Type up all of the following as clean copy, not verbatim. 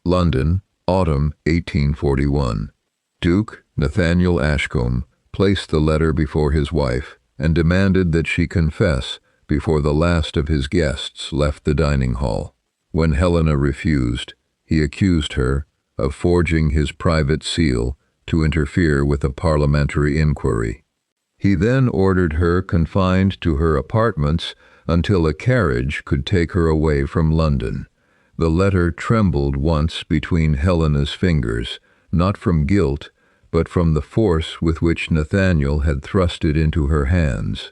London, autumn 1841. Duke Nathaniel Ashcombe placed the letter before his wife and demanded that she confess before the last of his guests left the dining hall. When Helena refused, he accused her of forging his private seal to interfere with a parliamentary inquiry. He then ordered her confined to her apartments until a carriage could take her away from London. The letter trembled once between Helena's fingers, not from guilt, but from the force with which Nathaniel had thrust it into her hands.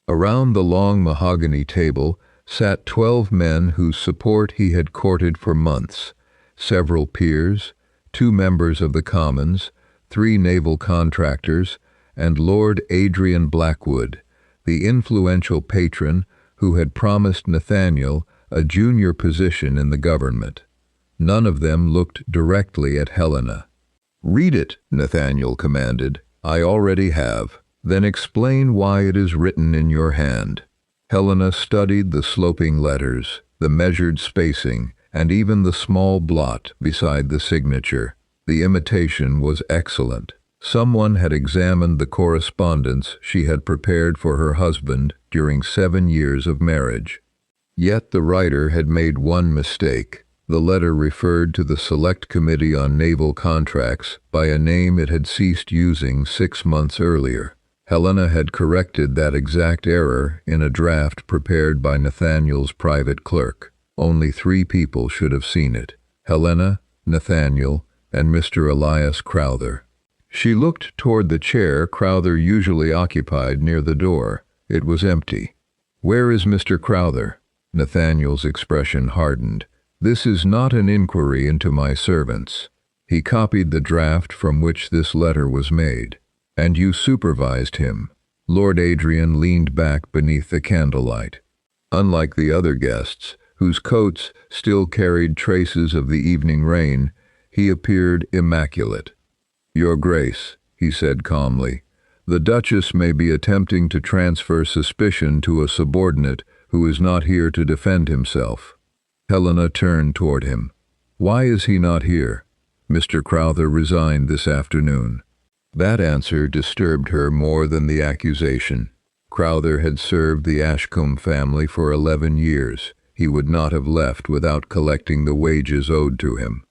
Around the long mahogany table sat 12 men whose support he had courted for months, several peers, 2 members of the Commons, 3 naval contractors, and Lord Adrian Blackwood, the influential patron who had promised Nathaniel a junior position in the government. None of them looked directly at Helena. "Read it," Nathaniel commanded. "I already have. Then explain why it is written in your hand." Helena studied the sloping letters, the measured spacing, and even the small blot beside the signature. The imitation was excellent. Someone had examined the correspondence she had prepared for her husband during 7 years of marriage. Yet the writer had made one mistake. The letter referred to the Select Committee on Naval Contracts by a name it had ceased using 6 months earlier. Helena had corrected that exact error in a draft prepared by Nathaniel's private clerk. Only 3 people should have seen it: Helena, Nathaniel, and Mr. Elias Crowther. She looked toward the chair Crowther usually occupied near the door. It was empty. "Where is Mr. Crowther?" Nathaniel's expression hardened. "This is not an inquiry into my servants." He copied the draft from which this letter was made. "And you supervised him." Lord Adrian leaned back beneath the candlelight. Unlike the other guests, whose coats still carried traces of the evening rain, he appeared immaculate. "Your Grace," he said calmly, "the Duchess may be attempting to transfer suspicion to a subordinate who is not here to defend himself." Helena turned toward him. "Why is he not here?" "Mr. Crowther resigned this afternoon." That answer disturbed her more than the accusation. Crowther had served the Ashcombe family for 11 years. He would not have left without collecting the wages owed to him.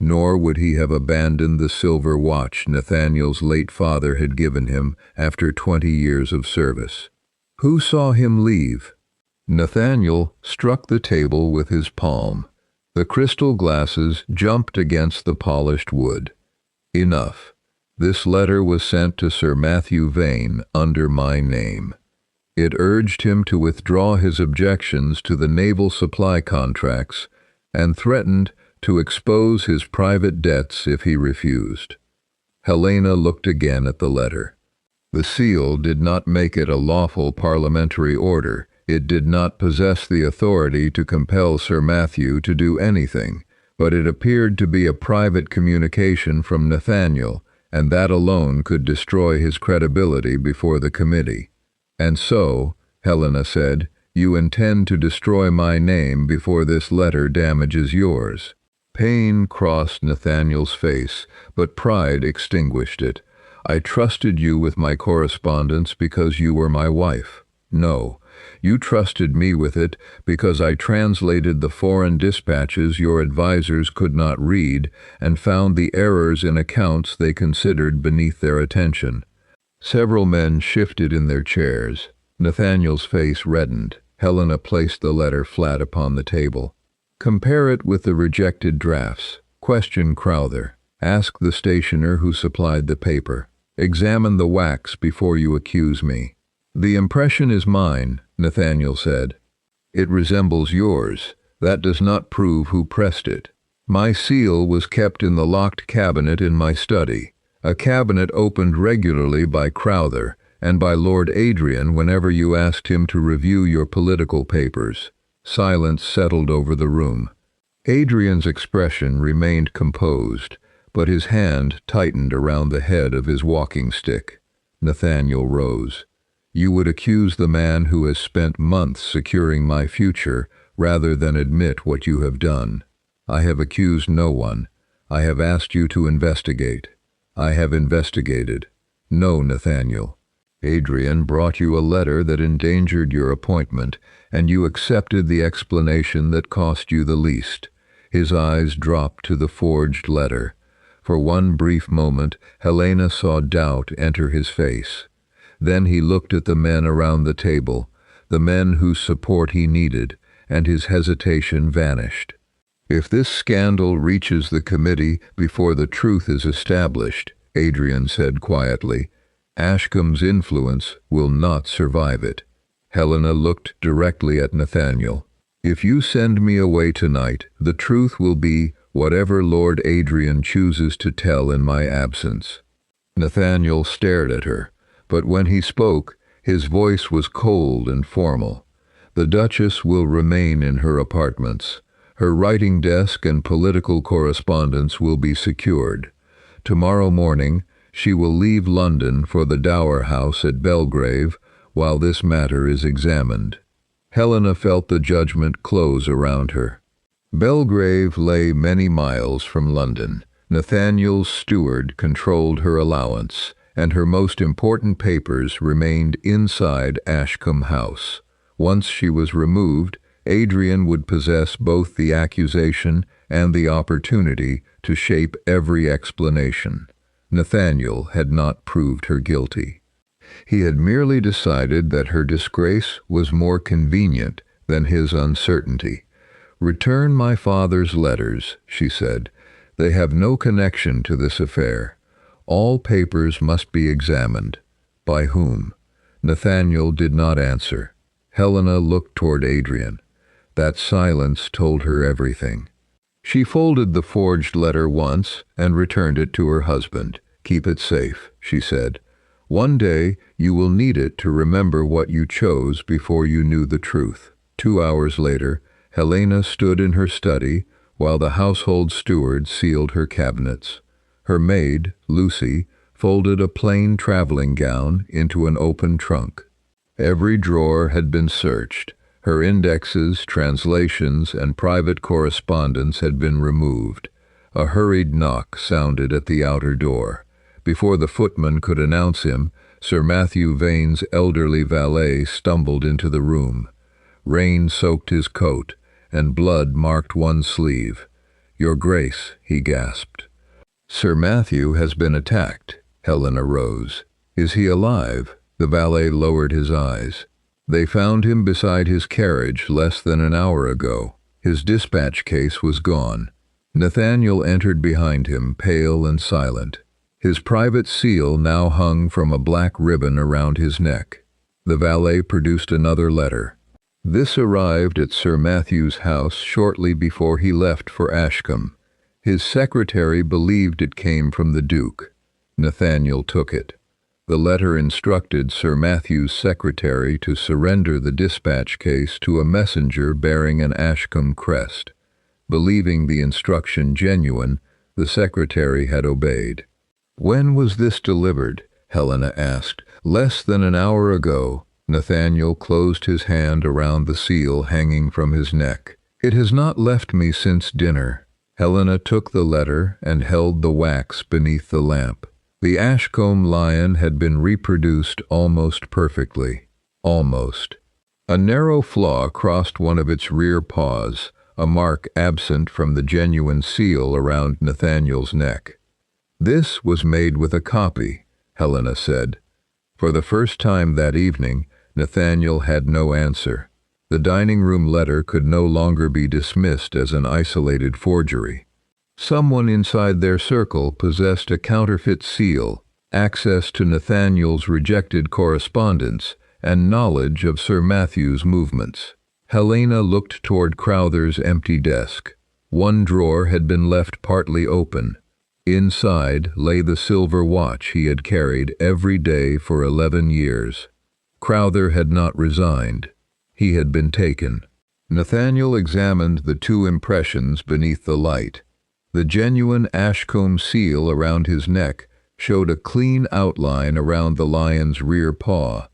Nor would he have abandoned the silver watch Nathaniel's late father had given him after 20 years of service. Who saw him leave? Nathaniel struck the table with his palm. The crystal glasses jumped against the polished wood. "Enough. This letter was sent to Sir Matthew Vane under my name. It urged him to withdraw his objections to the naval supply contracts and threatened to expose his private debts if he refused." Helena looked again at the letter. The seal did not make it a lawful parliamentary order. It did not possess the authority to compel Sir Matthew to do anything, but it appeared to be a private communication from Nathaniel, and that alone could destroy his credibility before the committee. "And so," Helena said, "you intend to destroy my name before this letter damages yours." Pain crossed Nathaniel's face, but pride extinguished it. "I trusted you with my correspondence because you were my wife. No, you trusted me with it because I translated the foreign dispatches your advisers could not read and found the errors in accounts they considered beneath their attention." Several men shifted in their chairs. Nathaniel's face reddened. Helena placed the letter flat upon the table. "Compare it with the rejected drafts. Question Crowther. Ask the stationer who supplied the paper. Examine the wax before you accuse me." "The impression is mine," Nathaniel said. "It resembles yours. That does not prove who pressed it. My seal was kept in the locked cabinet in my study, a cabinet opened regularly by Crowther and by Lord Adrian whenever you asked him to review your political papers." Silence settled over the room. Adrian's expression remained composed, but his hand tightened around the head of his walking stick. Nathaniel rose. "You would accuse the man who has spent months securing my future rather than admit what you have done. I have accused no one. I have asked you to investigate. I have investigated. No, Nathaniel. Adrian brought you a letter that endangered your appointment, and you accepted the explanation that cost you the least. His eyes dropped to the forged letter. For one brief moment, Helena saw doubt enter his face. Then he looked at the men around the table, the men whose support he needed, and his hesitation vanished. If this scandal reaches the committee before the truth is established, Adrian said quietly, Ashcombe's influence will not survive it. Helena looked directly at Nathaniel. If you send me away tonight, the truth will be whatever Lord Adrian chooses to tell in my absence. Nathaniel stared at her, but when he spoke, his voice was cold and formal. The Duchess will remain in her apartments. Her writing desk and political correspondence will be secured. Tomorrow morning, she will leave London for the Dower House at Belgrave while this matter is examined. Helena felt the judgment close around her. Belgrave lay many miles from London. Nathaniel's steward controlled her allowance, and her most important papers remained inside Ashcombe House. Once she was removed, Adrian would possess both the accusation and the opportunity to shape every explanation. Nathaniel had not proved her guilty. He had merely decided that her disgrace was more convenient than his uncertainty. "Return my father's letters," she said. "They have no connection to this affair. All papers must be examined." By whom? Nathaniel did not answer. Helena looked toward Adrian. That silence told her everything. She folded the forged letter once and returned it to her husband. "Keep it safe," she said. "One day you will need it to remember what you chose before you knew the truth." 2 hours later, Helena stood in her study while the household steward sealed her cabinets. Her maid, Lucy, folded a plain traveling gown into an open trunk. Every drawer had been searched. Her indexes, translations, and private correspondence had been removed. A hurried knock sounded at the outer door. Before the footman could announce him, Sir Matthew Vane's elderly valet stumbled into the room. Rain soaked his coat, and blood marked one sleeve. "Your Grace," he gasped. "Sir Matthew has been attacked." Helena rose. "Is he alive?" The valet lowered his eyes. "They found him beside his carriage less than an hour ago. His dispatch case was gone." Nathaniel entered behind him, pale and silent. His private seal now hung from a black ribbon around his neck. The valet produced another letter. This arrived at Sir Matthew's house shortly before he left for Ashcombe. His secretary believed it came from the Duke. Nathaniel took it. The letter instructed Sir Matthew's secretary to surrender the dispatch case to a messenger bearing an Ashcombe crest. Believing the instruction genuine, the secretary had obeyed. "When was this delivered?" Helena asked. "Less than an hour ago." Nathaniel closed his hand around the seal hanging from his neck. "It has not left me since dinner." Helena took the letter and held the wax beneath the lamp. The Ashcombe lion had been reproduced almost perfectly. Almost. A narrow flaw crossed one of its rear paws, a mark absent from the genuine seal around Nathaniel's neck. "This was made with a copy," Helena said. For the first time that evening, Nathaniel had no answer. The dining room letter could no longer be dismissed as an isolated forgery. Someone inside their circle possessed a counterfeit seal, access to Nathaniel's rejected correspondence, and knowledge of Sir Matthew's movements. Helena looked toward Crowther's empty desk. One drawer had been left partly open. Inside lay the silver watch he had carried every day for 11 years. Crowther had not resigned. He had been taken. Nathaniel examined the 2 impressions beneath the light. The genuine Ashcombe seal around his neck showed a clean outline around the lion's rear paw.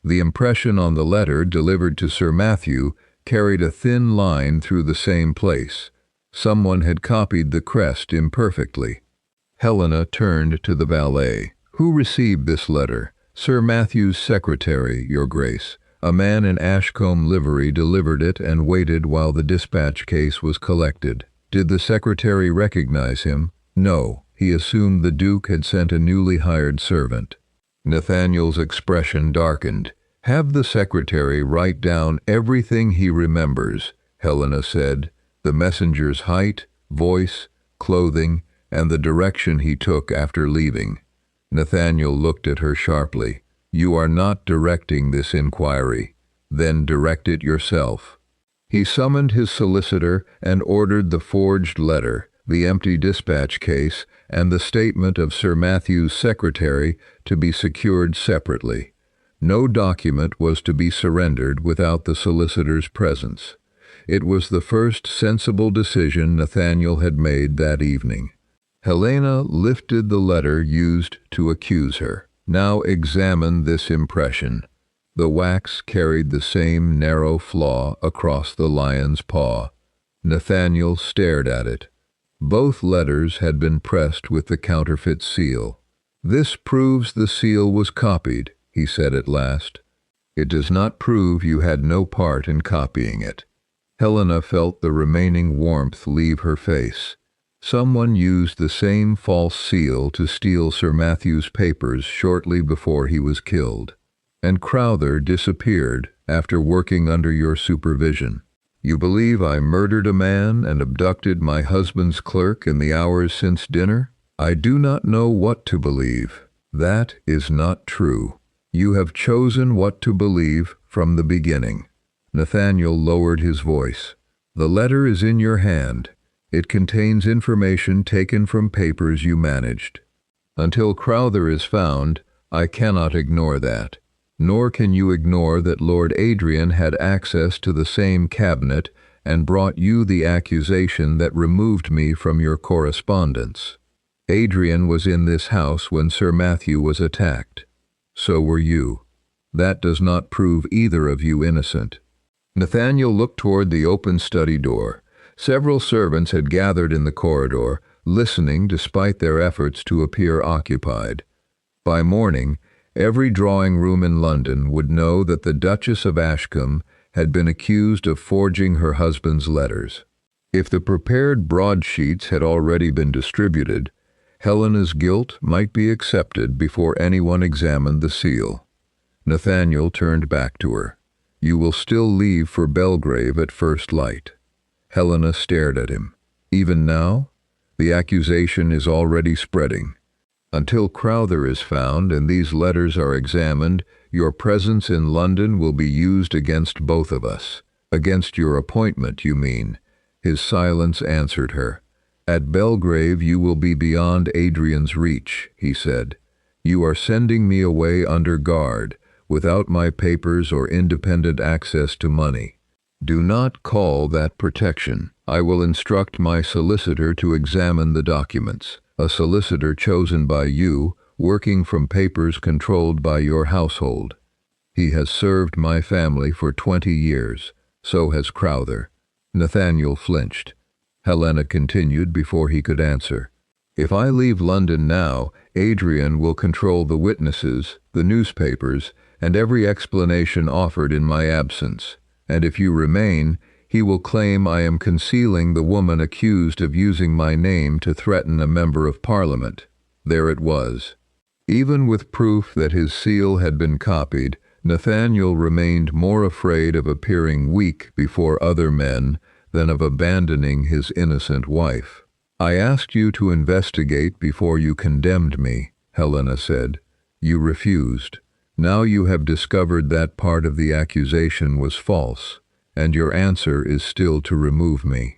The impression on the letter delivered to Sir Matthew carried a thin line through the same place. Someone had copied the crest imperfectly. Helena turned to the valet. "Who received this letter?" "Sir Matthew's secretary, Your Grace. A man in Ashcombe livery delivered it and waited while the dispatch case was collected." "Did the secretary recognize him?" "No. He assumed the Duke had sent a newly hired servant." Nathaniel's expression darkened. "Have the secretary write down everything he remembers," Helena said. "The messenger's height, voice, clothing, and the direction he took after leaving." Nathaniel looked at her sharply. "You are not directing this inquiry. Then direct it yourself." He summoned his solicitor and ordered the forged letter, the empty dispatch case, and the statement of Sir Matthew's secretary to be secured separately. No document was to be surrendered without the solicitor's presence. It was the first sensible decision Nathaniel had made that evening. Helena lifted the letter used to accuse her. "Now examine this impression." The wax carried the same narrow flaw across the lion's paw. Nathaniel stared at it. Both letters had been pressed with the counterfeit seal. "This proves the seal was copied," he said at last. "It does not prove you had no part in copying it." Helena felt the remaining warmth leave her face. Someone used the same false seal to steal Sir Matthew's papers shortly before he was killed. And Crowther disappeared after working under your supervision. "You believe I murdered a man and abducted my husband's clerk in the hours since dinner? I do not know what to believe. That is not true. You have chosen what to believe from the beginning." Nathaniel lowered his voice. "The letter is in your hand. It contains information taken from papers you managed. Until Crowther is found, I cannot ignore that. Nor can you ignore that Lord Adrian had access to the same cabinet and brought you the accusation that removed me from your correspondence. Adrian was in this house when Sir Matthew was attacked. So were you. That does not prove either of you innocent." Nathaniel looked toward the open study door. Several servants had gathered in the corridor, listening despite their efforts to appear occupied. By morning, every drawing-room in London would know that the Duchess of Ashcombe had been accused of forging her husband's letters. If the prepared broadsheets had already been distributed, Helena's guilt might be accepted before anyone examined the seal. Nathaniel turned back to her. "You will still leave for Belgrave at first light." Helena stared at him. "Even now? The accusation is already spreading. Until Crowther is found and these letters are examined, your presence in London will be used against both of us." "Against your appointment, you mean?" His silence answered her. "At Belgrave you will be beyond Adrian's reach," he said. "You are sending me away under guard, without my papers or independent access to money. Do not call that protection. I will instruct my solicitor to examine the documents, a solicitor chosen by you, working from papers controlled by your household. He has served my family for 20 years. So has Crowther." Nathaniel flinched. Helena continued before he could answer. "If I leave London now, Adrian will control the witnesses, the newspapers, and every explanation offered in my absence. And if you remain, he will claim I am concealing the woman accused of using my name to threaten a member of Parliament." There it was. Even with proof that his seal had been copied, Nathaniel remained more afraid of appearing weak before other men than of abandoning his innocent wife. "I asked you to investigate before you condemned me," Helena said. "You refused. Now you have discovered that part of the accusation was false, and your answer is still to remove me.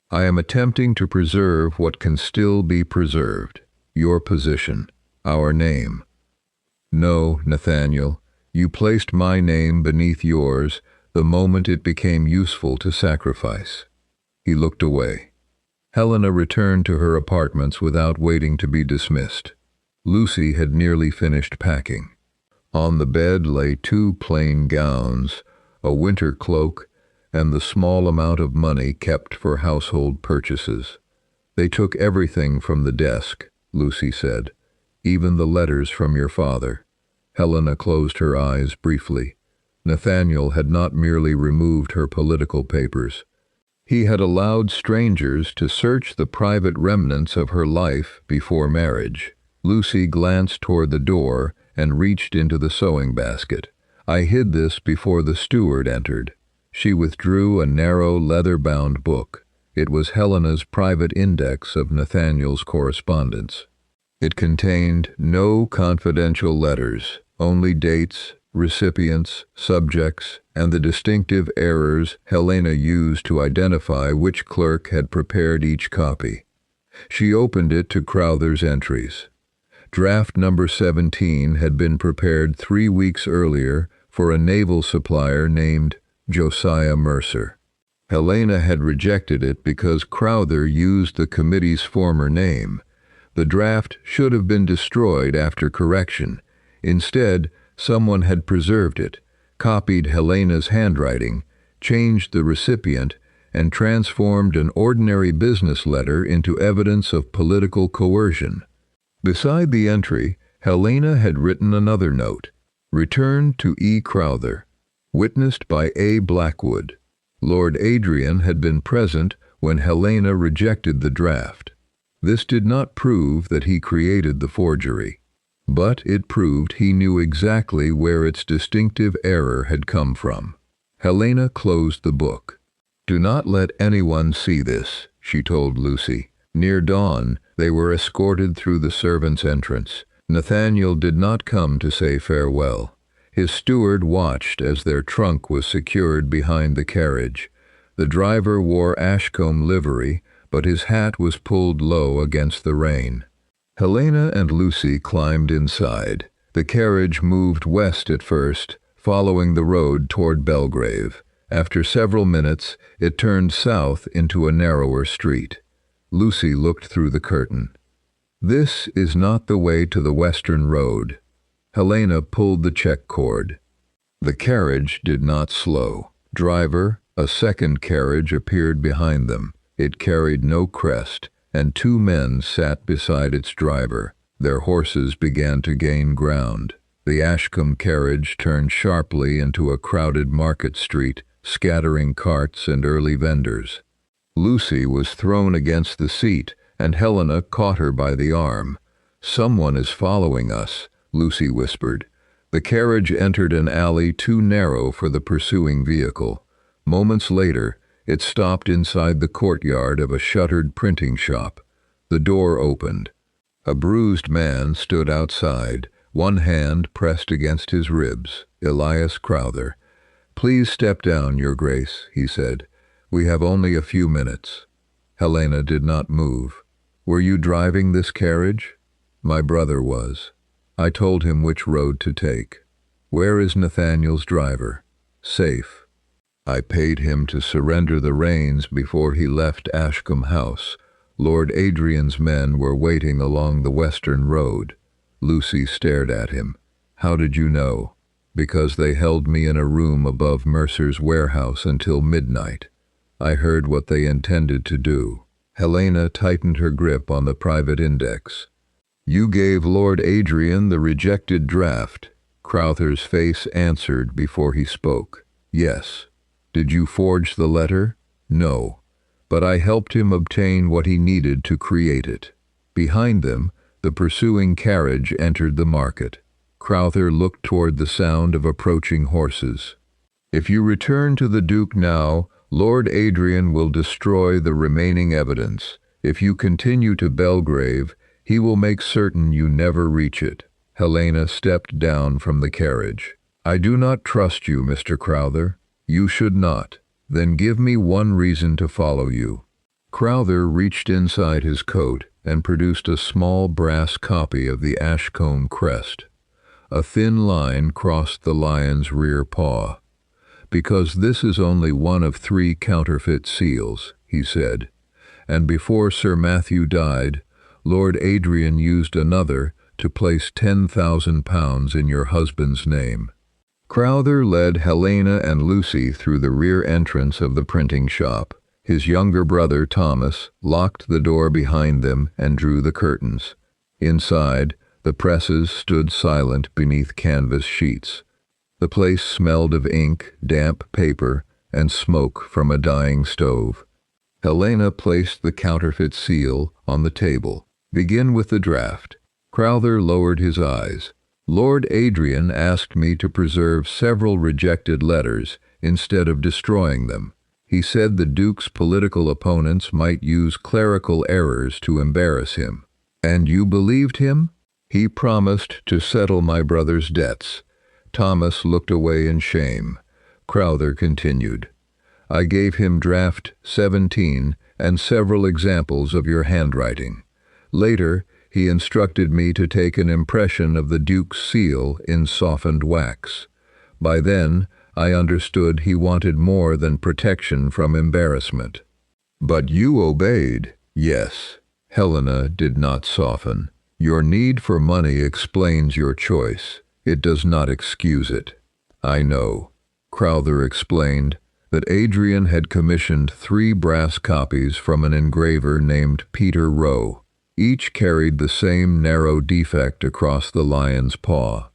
I am attempting to preserve what can still be preserved: your position, our name." "No, Nathaniel, you placed my name beneath yours the moment it became useful to sacrifice." He looked away. Helena returned to her apartments without waiting to be dismissed. Lucy had nearly finished packing. On the bed lay 2 plain gowns, a winter cloak, and the small amount of money kept for household purchases. "They took everything from the desk," Lucy said, "even the letters from your father." Helena closed her eyes briefly. Nathaniel had not merely removed her political papers. He had allowed strangers to search the private remnants of her life before marriage. Lucy glanced toward the door and reached into the sewing basket. "I hid this before the steward entered." She withdrew a narrow leather-bound book. It was Helena's private index of Nathaniel's correspondence. It contained no confidential letters, only dates, recipients, subjects, and the distinctive errors Helena used to identify which clerk had prepared each copy. She opened it to Crowther's entries. Draft number 17 had been prepared 3 weeks earlier for a naval supplier named Josiah Mercer. Helena had rejected it because Crowther used the committee's former name. The draft should have been destroyed after correction. Instead, someone had preserved it, copied Helena's handwriting, changed the recipient, and transformed an ordinary business letter into evidence of political coercion. Beside the entry, Helena had written another note: "Returned to E. Crowther. Witnessed by A. Blackwood." Lord Adrian had been present when Helena rejected the draft. This did not prove that he created the forgery, but it proved he knew exactly where its distinctive error had come from. Helena closed the book. "Do not let anyone see this," she told Lucy. Near dawn, they were escorted through the servants' entrance. Nathaniel did not come to say farewell. His steward watched as their trunk was secured behind the carriage. The driver wore Ashcombe livery, but his hat was pulled low against the rain. Helena and Lucy climbed inside. The carriage moved west at first, following the road toward Belgrave. After several minutes, it turned south into a narrower street. Lucy looked through the curtain. "This is not the way to the western road." Helena pulled the check cord. The carriage did not slow. "Driver," a second carriage appeared behind them. It carried no crest, and 2 men sat beside its driver. Their horses began to gain ground. The Ashcombe carriage turned sharply into a crowded market street, scattering carts and early vendors. Lucy was thrown against the seat, and Helena caught her by the arm. "Someone is following us," Lucy whispered. The carriage entered an alley too narrow for the pursuing vehicle. Moments later, it stopped inside the courtyard of a shuttered printing shop. The door opened. A bruised man stood outside, one hand pressed against his ribs. "Elias Crowther." "Please step down, Your Grace," he said. "We have only a few minutes." Helena did not move. "Were you driving this carriage?" "My brother was. I told him which road to take." "Where is Nathaniel's driver?" "Safe. I paid him to surrender the reins before he left Ashcombe House. Lord Adrian's men were waiting along the western road." Lucy stared at him. "How did you know?" "Because they held me in a room above Mercer's warehouse until midnight. I heard what they intended to do." Helena tightened her grip on the private index. "You gave Lord Adrian the rejected draft." Crowther's face answered before he spoke. "Yes." "Did you forge the letter?" "No. But I helped him obtain what he needed to create it." Behind them, the pursuing carriage entered the market. Crowther looked toward the sound of approaching horses. "If you return to the Duke now, Lord Adrian will destroy the remaining evidence. If you continue to Belgrave, he will make certain you never reach it." Helena stepped down from the carriage. "I do not trust you, Mr. Crowther." "You should not. Then give me one reason to follow you." Crowther reached inside his coat and produced a small brass copy of the Ashcombe crest. A thin line crossed the lion's rear paw. "Because this is only one of 3 counterfeit seals," he said, "and before Sir Matthew died, Lord Adrian used another to place £10,000 in your husband's name." Crowther led Helena and Lucy through the rear entrance of the printing shop. His younger brother, Thomas, locked the door behind them and drew the curtains. Inside, the presses stood silent beneath canvas sheets. The place smelled of ink, damp paper, and smoke from a dying stove. Helena placed the counterfeit seal on the table. "Begin with the draft." Crowther lowered his eyes. "Lord Adrian asked me to preserve several rejected letters instead of destroying them. He said the Duke's political opponents might use clerical errors to embarrass him." "And you believed him?" "He promised to settle my brother's debts." Thomas looked away in shame. Crowther continued, "I gave him draft 17 and several examples of your handwriting. Later, he instructed me to take an impression of the Duke's seal in softened wax. By then, I understood he wanted more than protection from embarrassment." "But you obeyed." "Yes." Helena did not soften. "Your need for money explains your choice. It does not excuse it." "I know." Crowther explained that Adrian had commissioned 3 brass copies from an engraver named Peter Rowe. Each carried the same narrow defect across the lion's paw.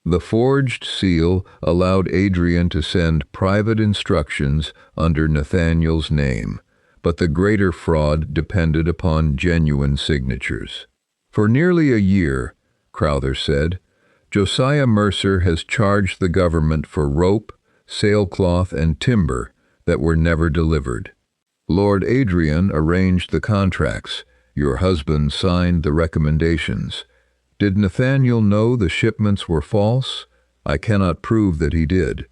The forged seal allowed Adrian to send private instructions under Nathaniel's name, but the greater fraud depended upon genuine signatures. "For nearly a year," Crowther said, "Josiah Mercer has charged the government for rope, sailcloth, and timber that were never delivered. Lord Adrian arranged the contracts. Your husband signed the recommendations. Did Nathaniel know the shipments were false? I cannot prove that he did.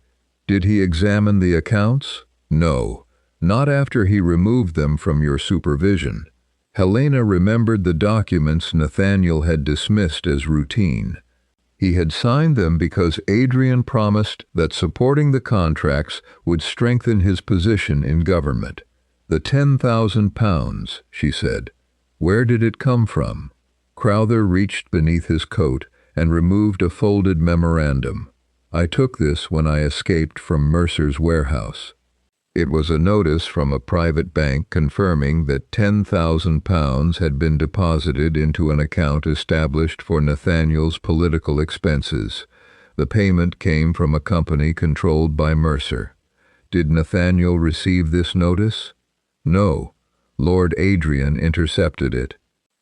Did he examine the accounts? No, not after he removed them from your supervision. Helena remembered the documents Nathaniel had dismissed as routine. He had signed them because Adrian promised that supporting the contracts would strengthen his position in government. The £10,000, she said. Where did it come from?" Crowther reached beneath his coat and removed a folded memorandum. "I took this when I escaped from Mercer's warehouse." It was a notice from a private bank confirming that £10,000 had been deposited into an account established for Nathaniel's political expenses. The payment came from a company controlled by Mercer. Did Nathaniel receive this notice? No. Lord Adrian intercepted it.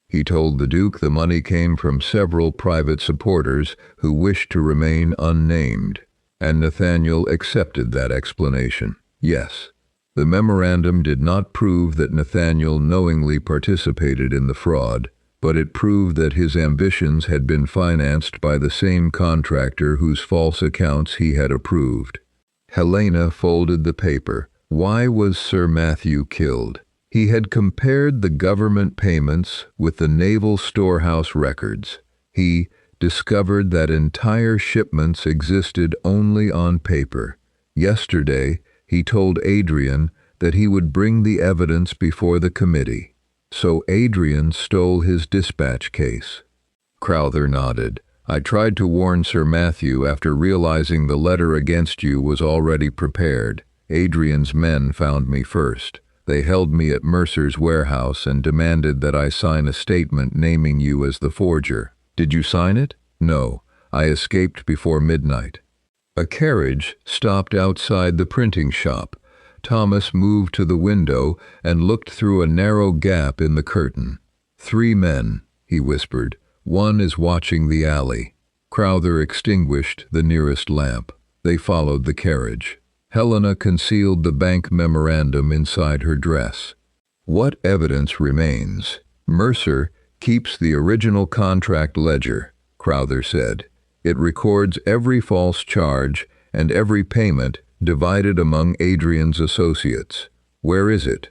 He told the Duke the money came from several private supporters who wished to remain unnamed, and Nathaniel accepted that explanation. Yes. The memorandum did not prove that Nathaniel knowingly participated in the fraud, but it proved that his ambitions had been financed by the same contractor whose false accounts he had approved. Helena folded the paper. Why was Sir Matthew killed? He had compared the government payments with the naval storehouse records. He discovered that entire shipments existed only on paper. Yesterday, he told Adrian that he would bring the evidence before the committee. So Adrian stole his dispatch case. Crowther nodded. "I tried to warn Sir Matthew after realizing the letter against you was already prepared. Adrian's men found me first. They held me at Mercer's warehouse and demanded that I sign a statement naming you as the forger. Did you sign it?" "No. I escaped before midnight." A carriage stopped outside the printing shop. Thomas moved to the window and looked through a narrow gap in the curtain. "3 men," he whispered. "One is watching the alley." Crowther extinguished the nearest lamp. They followed the carriage. Helena concealed the bank memorandum inside her dress. "What evidence remains?" "Mercer keeps the original contract ledger," Crowther said. "It records every false charge and every payment divided among Adrian's associates. Where is it?"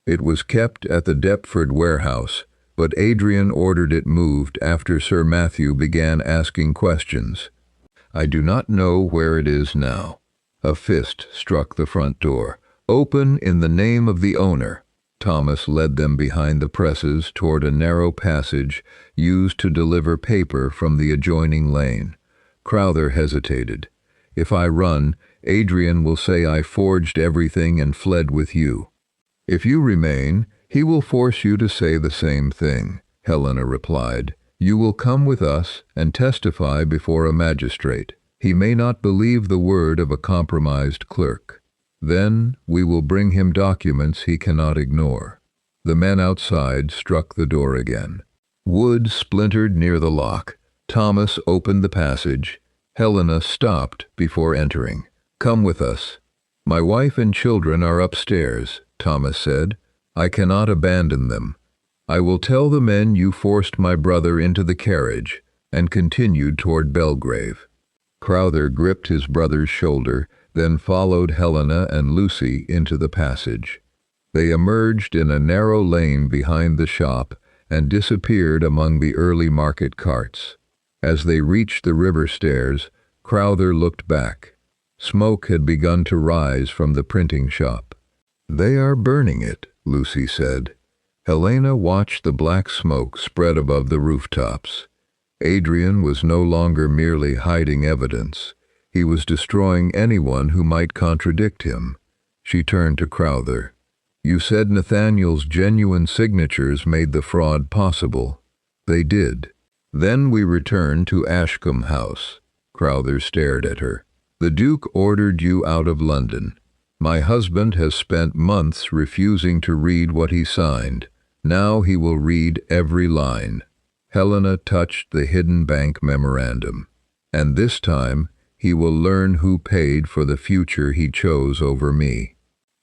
"It was kept at the Deptford warehouse, but Adrian ordered it moved after Sir Matthew began asking questions. I do not know where it is now." A fist struck the front door. "Open in the name of the owner." Thomas led them behind the presses toward a narrow passage used to deliver paper from the adjoining lane. Crowther hesitated. If I run, Adrian will say I forged everything and fled with you. If you remain, he will force you to say the same thing, Helena replied. You will come with us and testify before a magistrate. He may not believe the word of a compromised clerk. Then we will bring him documents he cannot ignore. The men outside struck the door again. Wood splintered near the lock. Thomas opened the passage. Helena stopped before entering. Come with us. My wife and children are upstairs, Thomas said. I cannot abandon them. I will tell the men you forced my brother into the carriage, and continued toward Belgrave. Crowther gripped his brother's shoulder, then followed Helena and Lucy into the passage. They emerged in a narrow lane behind the shop and disappeared among the early market carts. As they reached the river stairs, Crowther looked back. Smoke had begun to rise from the printing shop. They are burning it, Lucy said. Helena watched the black smoke spread above the rooftops. Adrian was no longer merely hiding evidence. He was destroying anyone who might contradict him. She turned to Crowther. You said Nathaniel's genuine signatures made the fraud possible. They did. Then we returned to Ashcombe House. Crowther stared at her. The Duke ordered you out of London. My husband has spent months refusing to read what he signed. Now he will read every line. Helena touched the hidden bank memorandum. And this time, he will learn who paid for the future he chose over me.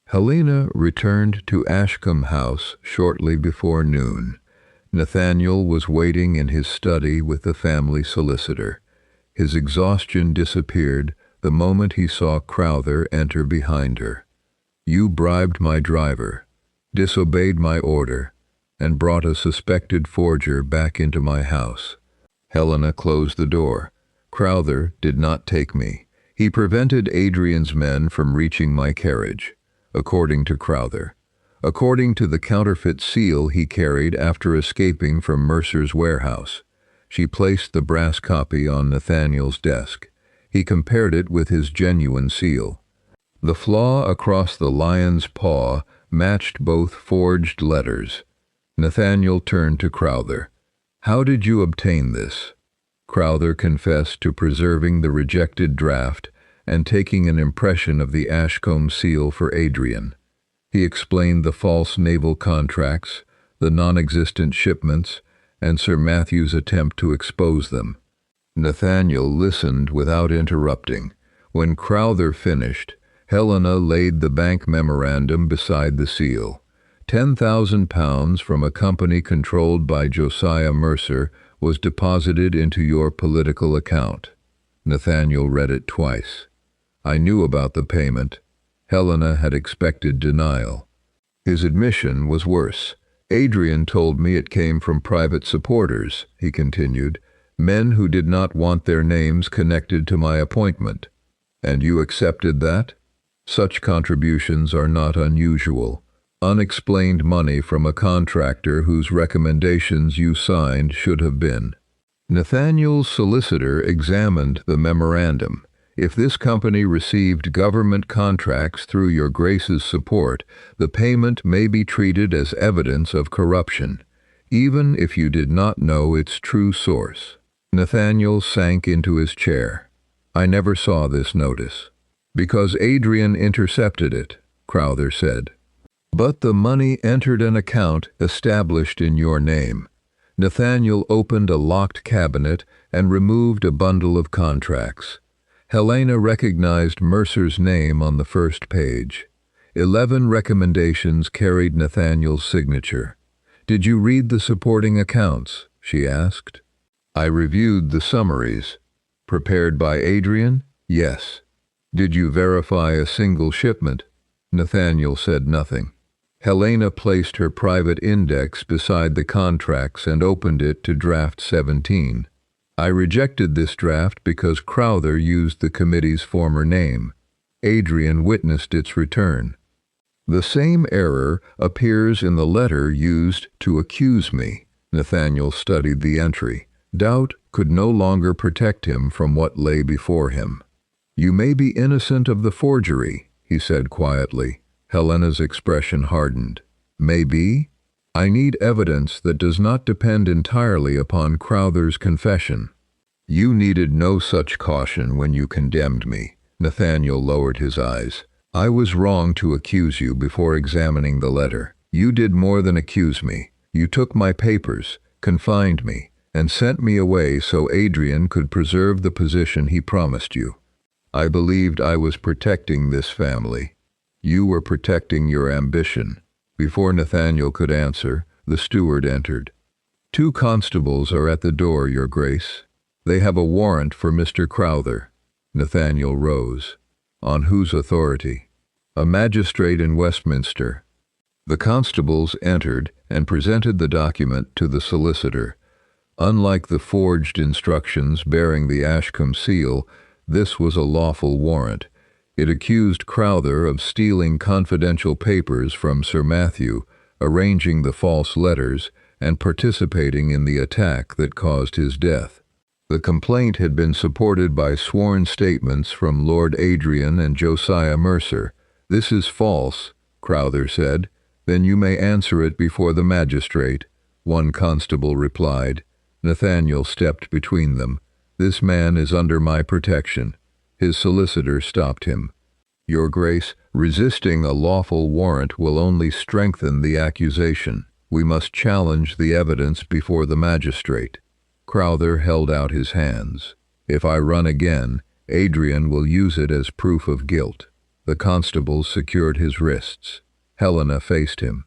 Helena returned to Ashcombe House shortly before noon. Nathaniel was waiting in his study with the family solicitor. His exhaustion disappeared the moment he saw Crowther enter behind her. You bribed my driver, disobeyed my order, and brought a suspected forger back into my house. Helena closed the door. Crowther did not take me. He prevented Adrian's men from reaching my carriage, according to Crowther. According to the counterfeit seal he carried after escaping from Mercer's warehouse. She placed the brass copy on Nathaniel's desk. He compared it with his genuine seal. The flaw across the lion's paw matched both forged letters. Nathaniel turned to Crowther. How did you obtain this? Crowther confessed to preserving the rejected draft and taking an impression of the Ashcombe seal for Adrian. He explained the false naval contracts, the non-existent shipments, and Sir Matthew's attempt to expose them. Nathaniel listened without interrupting. When Crowther finished, Helena laid the bank memorandum beside the seal. £10,000 from a company controlled by Josiah Mercer was deposited into your political account. Nathaniel read it twice. I knew about the payment. Helena had expected denial. His admission was worse. Adrian told me it came from private supporters, he continued, men who did not want their names connected to my appointment. And you accepted that? Such contributions are not unusual. Unexplained money from a contractor whose recommendations you signed should have been. Nathaniel's solicitor examined the memorandum. If this company received government contracts through your Grace's support, the payment may be treated as evidence of corruption, even if you did not know its true source. Nathaniel sank into his chair. I never saw this notice. Because Adrian intercepted it, Crowther said. But the money entered an account established in your name. Nathaniel opened a locked cabinet and removed a bundle of contracts. Helena recognized Mercer's name on the first page. 11 recommendations carried Nathaniel's signature. Did you read the supporting accounts? She asked. I reviewed the summaries. Prepared by Adrian? Yes. Did you verify a single shipment? Nathaniel said nothing. Helena placed her private index beside the contracts and opened it to draft 17. I rejected this draft because Crowther used the committee's former name. Adrian witnessed its return. The same error appears in the letter used to accuse me. Nathaniel studied the entry. Doubt could no longer protect him from what lay before him. "You may be innocent of the forgery," he said quietly. Helena's expression hardened. "May be? I need evidence that does not depend entirely upon Crowther's confession." "You needed no such caution when you condemned me." Nathaniel lowered his eyes. "I was wrong to accuse you before examining the letter. You did more than accuse me. You took my papers, confined me, and sent me away so Adrian could preserve the position he promised you. I believed I was protecting this family. You were protecting your ambition." Before Nathaniel could answer, the steward entered. "2 constables are at the door, Your Grace. They have a warrant for Mr. Crowther." Nathaniel rose. "On whose authority?" "A magistrate in Westminster." The constables entered and presented the document to the solicitor. Unlike the forged instructions bearing the Ashcombe seal, this was a lawful warrant. It accused Crowther of stealing confidential papers from Sir Matthew, arranging the false letters, and participating in the attack that caused his death. The complaint had been supported by sworn statements from Lord Adrian and Josiah Mercer. "This is false," Crowther said. "Then you may answer it before the magistrate," one constable replied. Nathaniel stepped between them. "This man is under my protection." His solicitor stopped him. "Your Grace, resisting a lawful warrant will only strengthen the accusation. We must challenge the evidence before the magistrate." Crowther held out his hands. "If I run again, Adrian will use it as proof of guilt." The constables secured his wrists. Helena faced him.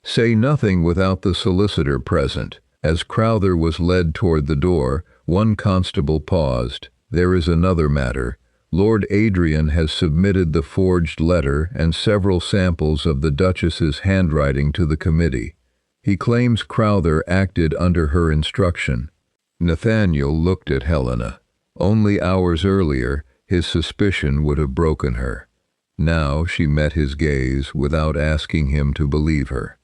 "Say nothing without the solicitor present." As Crowther was led toward the door, one constable paused. "There is another matter. Lord Adrian has submitted the forged letter and several samples of the Duchess's handwriting to the committee. He claims Crowther acted under her instruction." Nathaniel looked at Helena. Only hours earlier, his suspicion would have broken her. Now she met his gaze without asking him to believe her.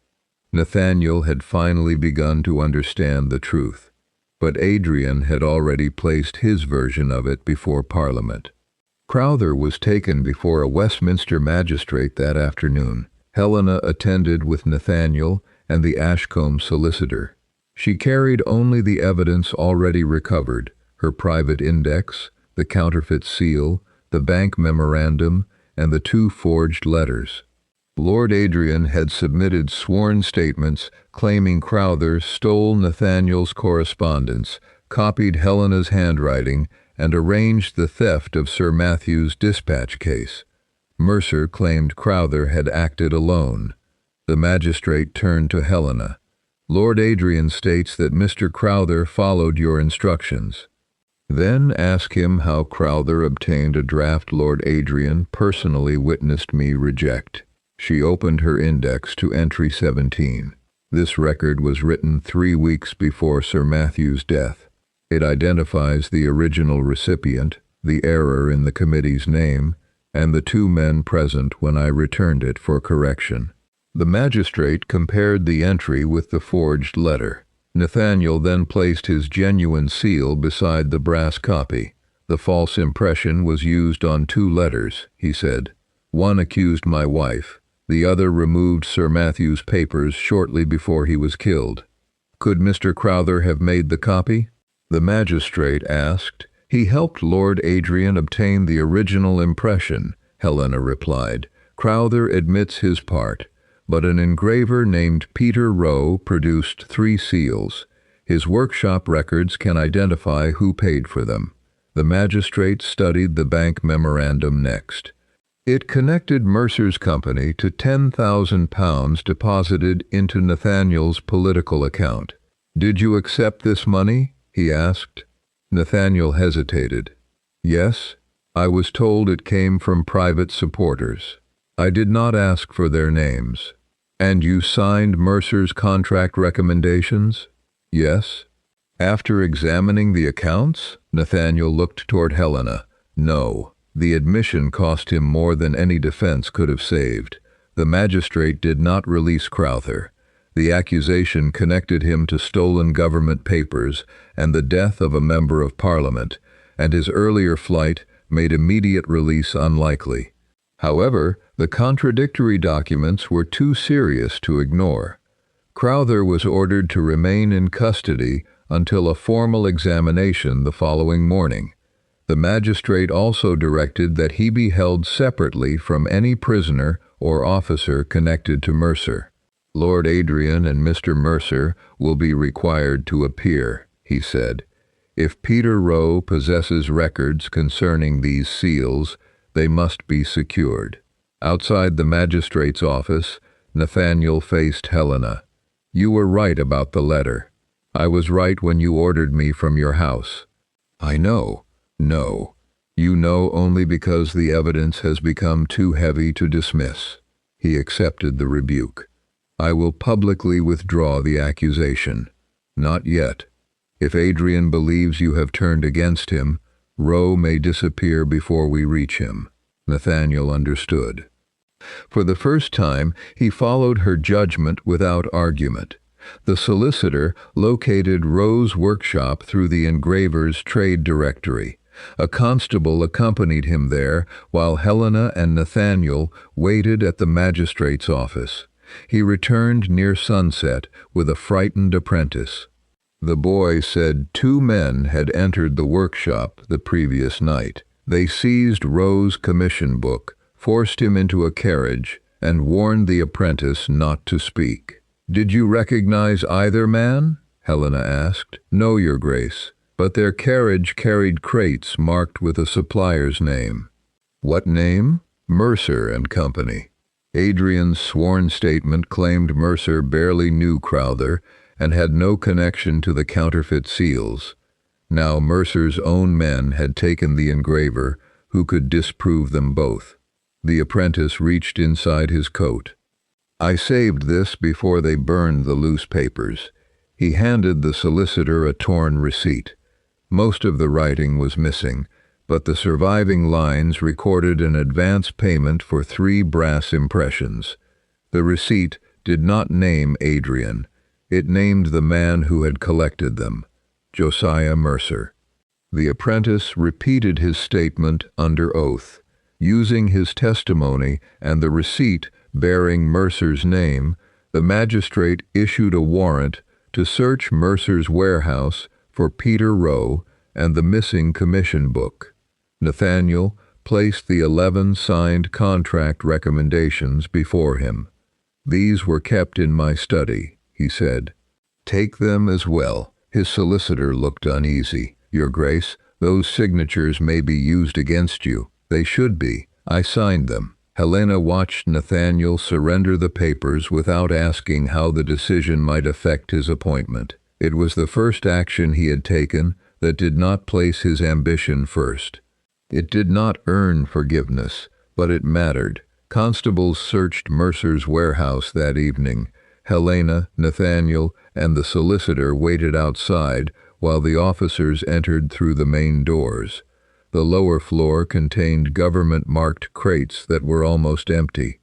Nathaniel had finally begun to understand the truth, but Adrian had already placed his version of it before Parliament. Crowther was taken before a Westminster magistrate that afternoon. Helena attended with Nathaniel and the Ashcombe solicitor. She carried only the evidence already recovered: her private index, the counterfeit seal, the bank memorandum, and the 2 forged letters. Lord Adrian had submitted sworn statements claiming Crowther stole Nathaniel's correspondence, copied Helena's handwriting, and arranged the theft of Sir Matthew's dispatch case. Mercer claimed Crowther had acted alone. The magistrate turned to Helena. "Lord Adrian states that Mr. Crowther followed your instructions." "Then ask him how Crowther obtained a draft Lord Adrian personally witnessed me reject." She opened her index to entry 17. This record was written 3 weeks before Sir Matthew's death. It identifies the original recipient, the error in the committee's name, and the 2 men present when I returned it for correction. The magistrate compared the entry with the forged letter. Nathaniel then placed his genuine seal beside the brass copy. "The false impression was used on 2 letters," he said. "One accused my wife. The other removed Sir Matthew's papers shortly before he was killed." "Could Mr. Crowther have made the copy?" the magistrate asked. "He helped Lord Adrian obtain the original impression," Helena replied. "Crowther admits his part, but an engraver named Peter Rowe produced 3 seals. His workshop records can identify who paid for them." The magistrate studied the bank memorandum next. It connected Mercer's company to £10,000 deposited into Nathaniel's political account. "Did you accept this money?" he asked. Nathaniel hesitated. "Yes, I was told it came from private supporters. I did not ask for their names." "And you signed Mercer's contract recommendations?" "Yes." "After examining the accounts?" Nathaniel looked toward Helena. "No. The admission cost him more than any defense could have saved. The magistrate did not release Crowther. The accusation connected him to stolen government papers and the death of a member of Parliament, and his earlier flight made immediate release unlikely. However, the contradictory documents were too serious to ignore. Crowther was ordered to remain in custody until a formal examination the following morning. The magistrate also directed that he be held separately from any prisoner or officer connected to Mercer. Lord Adrian and Mr. Mercer will be required to appear, he said. If Peter Rowe possesses records concerning these seals, they must be secured. Outside the magistrate's office, Nathaniel faced Helena. You were right about the letter. I was right when you ordered me from your house. I know. No. You know only because the evidence has become too heavy to dismiss. He accepted the rebuke. I will publicly withdraw the accusation. Not yet. If Adrian believes you have turned against him, Rowe may disappear before we reach him. Nathaniel understood. For the first time, he followed her judgment without argument. The solicitor located Rowe's workshop through the engraver's trade directory. A constable accompanied him there, while Helena and Nathaniel waited at the magistrate's office. He returned near sunset with a frightened apprentice. The boy said 2 men had entered the workshop the previous night. They seized Rowe's commission book, forced him into a carriage, and warned the apprentice not to speak. Did you recognize either man? Helena asked. No, Your Grace, but their carriage carried crates marked with a supplier's name. What name? Mercer and Company. Adrian's sworn statement claimed Mercer barely knew Crowther and had no connection to the counterfeit seals. Now Mercer's own men had taken the engraver, who could disprove them both. The apprentice reached inside his coat. I saved this before they burned the loose papers. He handed the solicitor a torn receipt. Most of the writing was missing, but the surviving lines recorded an advance payment for 3 brass impressions. The receipt did not name Adrian. It named the man who had collected them, Josiah Mercer. The apprentice repeated his statement under oath. Using his testimony and the receipt bearing Mercer's name, the magistrate issued a warrant to search Mercer's warehouse for Peter Rowe and the missing commission book. Nathaniel placed the 11 signed contract recommendations before him. These were kept in my study, he said. Take them as well. His solicitor looked uneasy. Your Grace, those signatures may be used against you. They should be. I signed them. Helena watched Nathaniel surrender the papers without asking how the decision might affect his appointment. It was the first action he had taken that did not place his ambition first. It did not earn forgiveness, but it mattered. Constables searched Mercer's warehouse that evening. Helena, Nathaniel, and the solicitor waited outside while the officers entered through the main doors. The lower floor contained government-marked crates that were almost empty.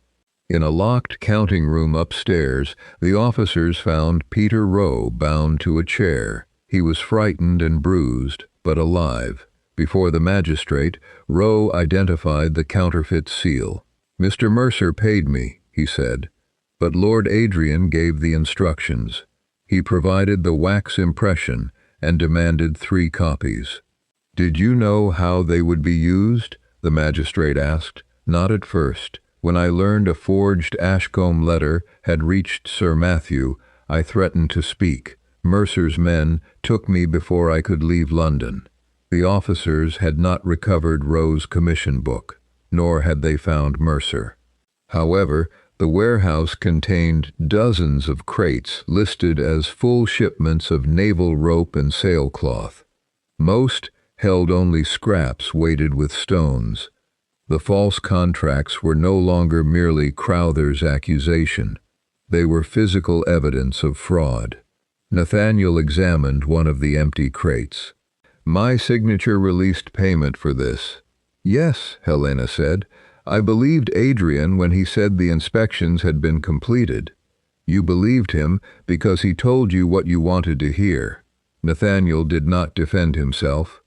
In a locked counting room upstairs, the officers found Peter Rowe bound to a chair. He was frightened and bruised, but alive. Before the magistrate, Rowe identified the counterfeit seal. Mr. Mercer paid me, he said, but Lord Adrian gave the instructions. He provided the wax impression and demanded 3 copies. Did you know how they would be used? The magistrate asked. Not at first. When I learned a forged Ashcombe letter had reached Sir Matthew, I threatened to speak. Mercer's men took me before I could leave London. The officers had not recovered Rowe's commission book, nor had they found Mercer. However, the warehouse contained dozens of crates listed as full shipments of naval rope and sailcloth. Most held only scraps weighted with stones. The false contracts were no longer merely Crowther's accusation. They were physical evidence of fraud. Nathaniel examined one of the empty crates. My signature released payment for this. Yes, Helena said. I believed Adrian when he said the inspections had been completed. You believed him because he told you what you wanted to hear. Nathaniel did not defend himself.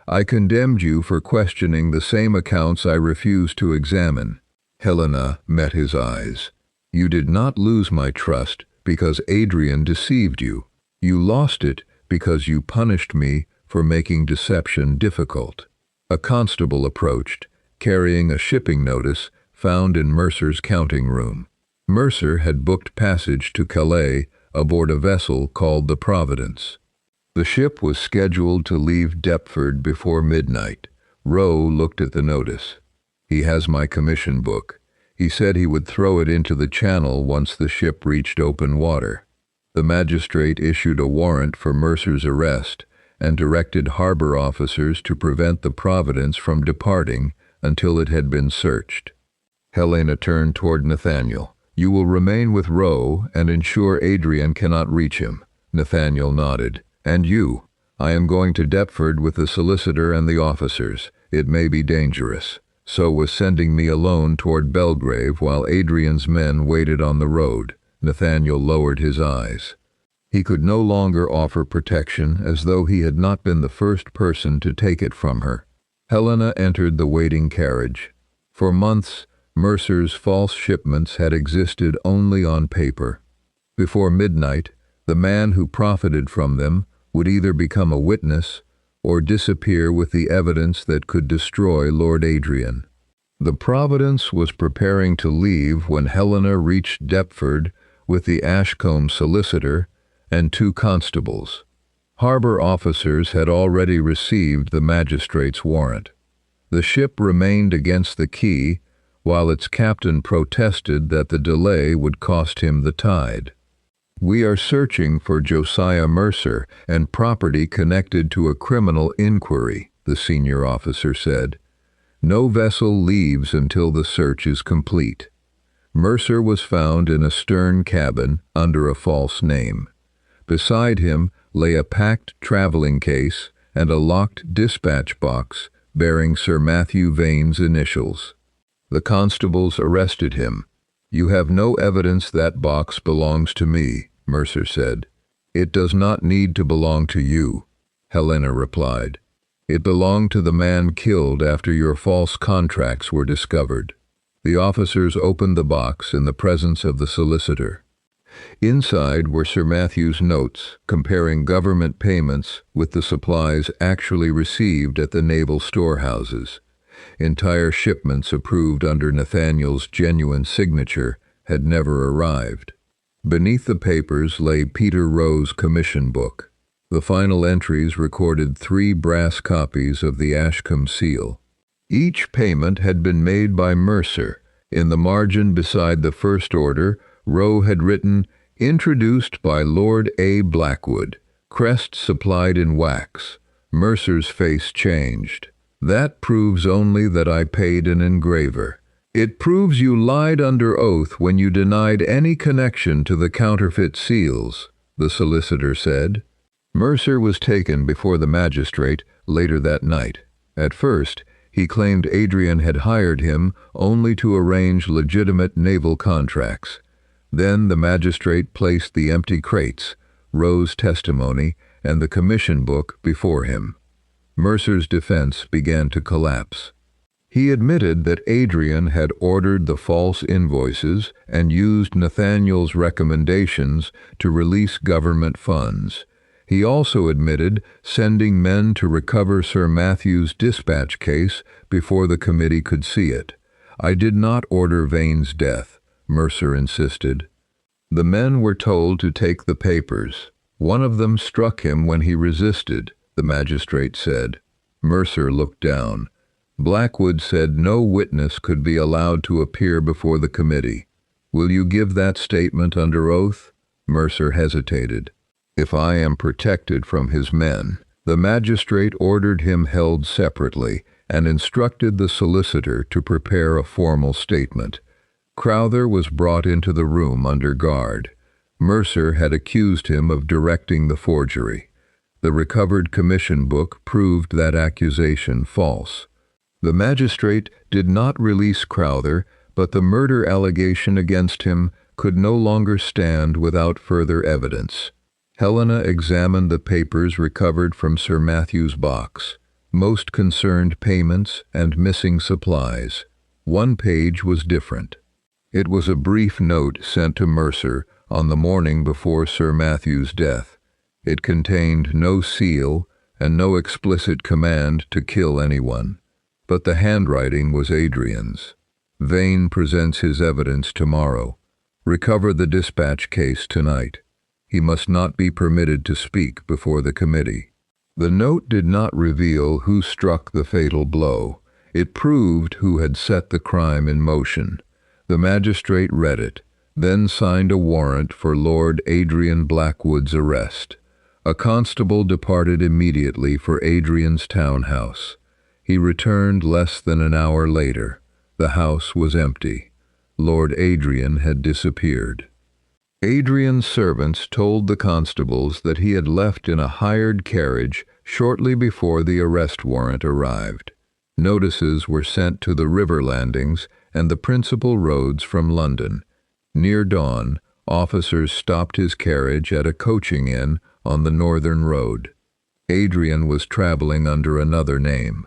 I condemned you for questioning the same accounts I refused to examine." Helena met his eyes. "You did not lose my trust because Adrian deceived you. You lost it because you punished me for making deception difficult." A constable approached, carrying a shipping notice found in Mercer's counting room. Mercer had booked passage to Calais aboard a vessel called the Providence. The ship was scheduled to leave Deptford before midnight. Rowe looked at the notice. "He has my commission book. He said he would throw it into the channel once the ship reached open water." The magistrate issued a warrant for Mercer's arrest and directed harbor officers to prevent the Providence from departing until it had been searched. Helena turned toward Nathaniel. "You will remain with Rowe and ensure Adrian cannot reach him." Nathaniel nodded. "And you?" "I am going to Deptford with the solicitor and the officers. It may be dangerous." So was sending me alone toward Belgrave while Adrian's men waited on the road. Nathaniel lowered his eyes. He could no longer offer protection, as though he had not been the first person to take it from her. Helena entered the waiting carriage. For months, Mercer's false shipments had existed only on paper. Before midnight, the man who profited from them would either become a witness or disappear with the evidence that could destroy Lord Adrian. The Providence was preparing to leave when Helena reached Deptford with the Ashcombe solicitor and 2 constables. Harbor officers had already received the magistrate's warrant. The ship remained against the quay while its captain protested that the delay would cost him the tide. "We are searching for Josiah Mercer and property connected to a criminal inquiry," the senior officer said. "No vessel leaves until the search is complete." Mercer was found in a stern cabin under a false name. Beside him lay a packed traveling case and a locked dispatch box bearing Sir Matthew Vane's initials. The constables arrested him. "You have no evidence that box belongs to me," Mercer said. "It does not need to belong to you," Helena replied. "It belonged to the man killed after your false contracts were discovered." The officers opened the box in the presence of the solicitor. Inside were Sir Matthew's notes comparing government payments with the supplies actually received at the naval storehouses. Entire shipments approved under Nathaniel's genuine signature had never arrived. Beneath the papers lay Peter Rowe's commission book. The final entries recorded 3 brass copies of the Ashcombe seal. Each payment had been made by Mercer. In the margin beside the first order, Rowe had written, "Introduced by Lord A. Blackwood. Crest supplied in wax." Mercer's face changed. "That proves only that I paid an engraver." "It proves you lied under oath when you denied any connection to the counterfeit seals," the solicitor said. Mercer was taken before the magistrate later that night. At first, he claimed Adrian had hired him only to arrange legitimate naval contracts. Then the magistrate placed the empty crates, Rowe's testimony, and the commission book before him. Mercer's defense began to collapse. He admitted that Adrian had ordered the false invoices and used Nathaniel's recommendations to release government funds. He also admitted sending men to recover Sir Matthew's dispatch case before the committee could see it. "I did not order Vane's death," Mercer insisted. "The men were told to take the papers. One of them struck him when he resisted," the magistrate said. Mercer looked down. Blackwood said no witness could be allowed to appear before the committee. "Will you give that statement under oath?" Mercer hesitated. "If I am protected from his men." The magistrate ordered him held separately and instructed the solicitor to prepare a formal statement. Crowther was brought into the room under guard. Mercer had accused him of directing the forgery. The recovered commission book proved that accusation false. The magistrate did not release Crowther, but the murder allegation against him could no longer stand without further evidence. Helena examined the papers recovered from Sir Matthew's box. Most concerned payments and missing supplies. One page was different. It was a brief note sent to Mercer on the morning before Sir Matthew's death. It contained no seal and no explicit command to kill anyone, but the handwriting was Adrian's. Vane presents his evidence tomorrow. Recover the dispatch case tonight. He must not be permitted to speak before the committee. The note did not reveal who struck the fatal blow. It proved who had set the crime in motion. The magistrate read it, then signed a warrant for Lord Adrian Blackwood's arrest. A constable departed immediately for Adrian's townhouse. He returned less than an hour later. The house was empty. Lord Adrian had disappeared. Adrian's servants told the constables that he had left in a hired carriage shortly before the arrest warrant arrived. Notices were sent to the river landings and the principal roads from London. Near dawn, officers stopped his carriage at a coaching inn on the northern road. Adrian was traveling under another name.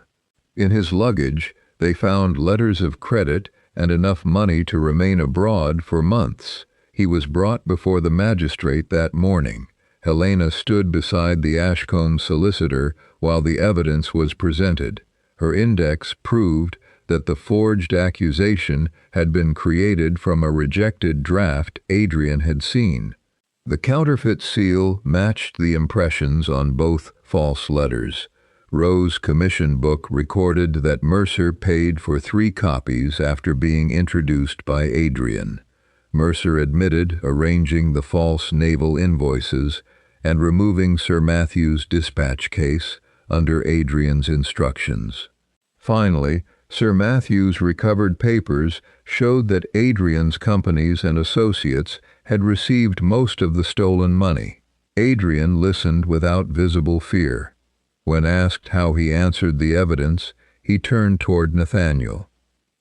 In his luggage, they found letters of credit and enough money to remain abroad for months. He was brought before the magistrate that morning. Helena stood beside the Ashcombe solicitor while the evidence was presented. Her index proved that the forged accusation had been created from a rejected draft Adrian had seen. The counterfeit seal matched the impressions on both false letters. Rowe's commission book recorded that Mercer paid for 3 copies after being introduced by Adrian. Mercer admitted arranging the false naval invoices and removing Sir Matthew's dispatch case under Adrian's instructions. Finally, Sir Matthew's recovered papers showed that Adrian's companies and associates had received most of the stolen money. Adrian listened without visible fear. When asked how he answered the evidence, he turned toward Nathaniel.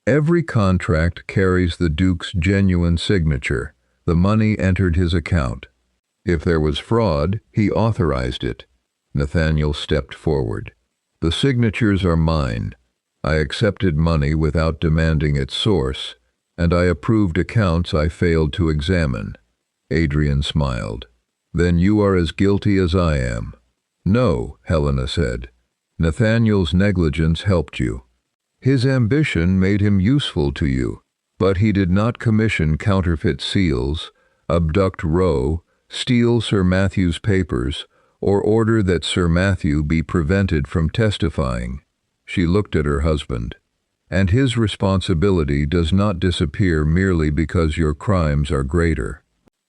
Every contract carries the Duke's genuine signature. The money entered his account. If there was fraud, he authorized it. Nathaniel stepped forward. The signatures are mine. I accepted money without demanding its source, and I approved accounts I failed to examine. Adrian smiled. Then you are as guilty as I am. No, Helena said. Nathaniel's negligence helped you. His ambition made him useful to you, but he did not commission counterfeit seals, abduct Rowe, steal Sir Matthew's papers, or order that Sir Matthew be prevented from testifying. She looked at her husband. And his responsibility does not disappear merely because your crimes are greater.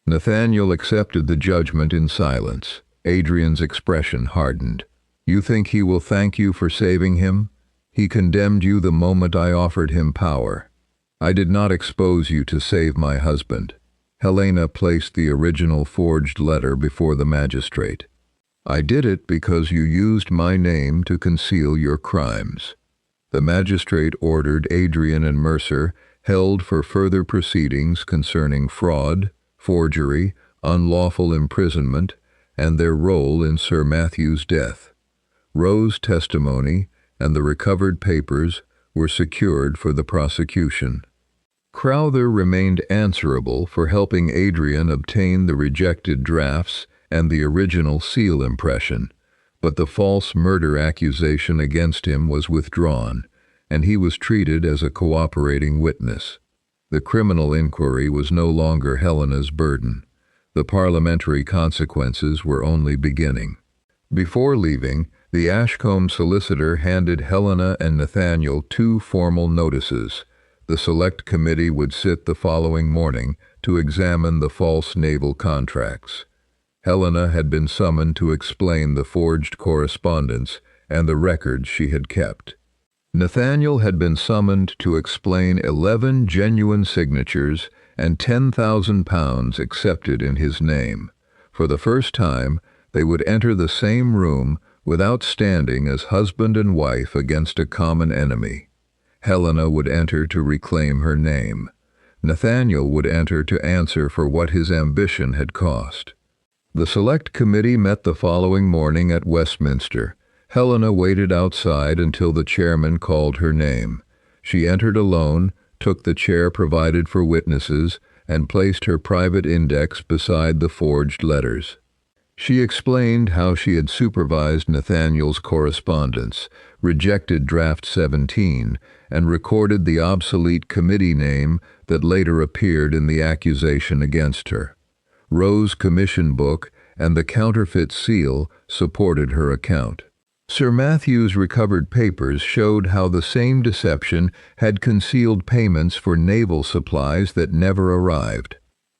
Nathaniel accepted the judgment in silence. Adrian's expression hardened. You think he will thank you for saving him? He condemned you the moment I offered him power. I did not expose you to save my husband. Helena placed the original forged letter before the magistrate. I did it because you used my name to conceal your crimes. The magistrate ordered Adrian and Mercer held for further proceedings concerning fraud, forgery, unlawful imprisonment, and their role in Sir Matthew's death. Rowe's testimony and the recovered papers were secured for the prosecution. Crowther remained answerable for helping Adrian obtain the rejected drafts and the original seal impression, but the false murder accusation against him was withdrawn, and he was treated as a cooperating witness. The criminal inquiry was no longer Helena's burden. The parliamentary consequences were only beginning. Before leaving, the Ashcombe solicitor handed Helena and Nathaniel 2 formal notices. The select committee would sit the following morning to examine the false naval contracts. Helena had been summoned to explain the forged correspondence and the records she had kept. Nathaniel had been summoned to explain 11 genuine signatures and £10,000 accepted in his name. For the first time, they would enter the same room without standing as husband and wife against a common enemy. Helena would enter to reclaim her name. Nathaniel would enter to answer for what his ambition had cost. The select committee met the following morning at Westminster. Helena waited outside until the chairman called her name. She entered alone, took the chair provided for witnesses, and placed her private index beside the forged letters. She explained how she had supervised Nathaniel's correspondence, rejected Draft 17, and recorded the obsolete committee name that later appeared in the accusation against her. Rowe's commission book and the counterfeit seal supported her account. Sir Matthew's recovered papers showed how the same deception had concealed payments for naval supplies that never arrived.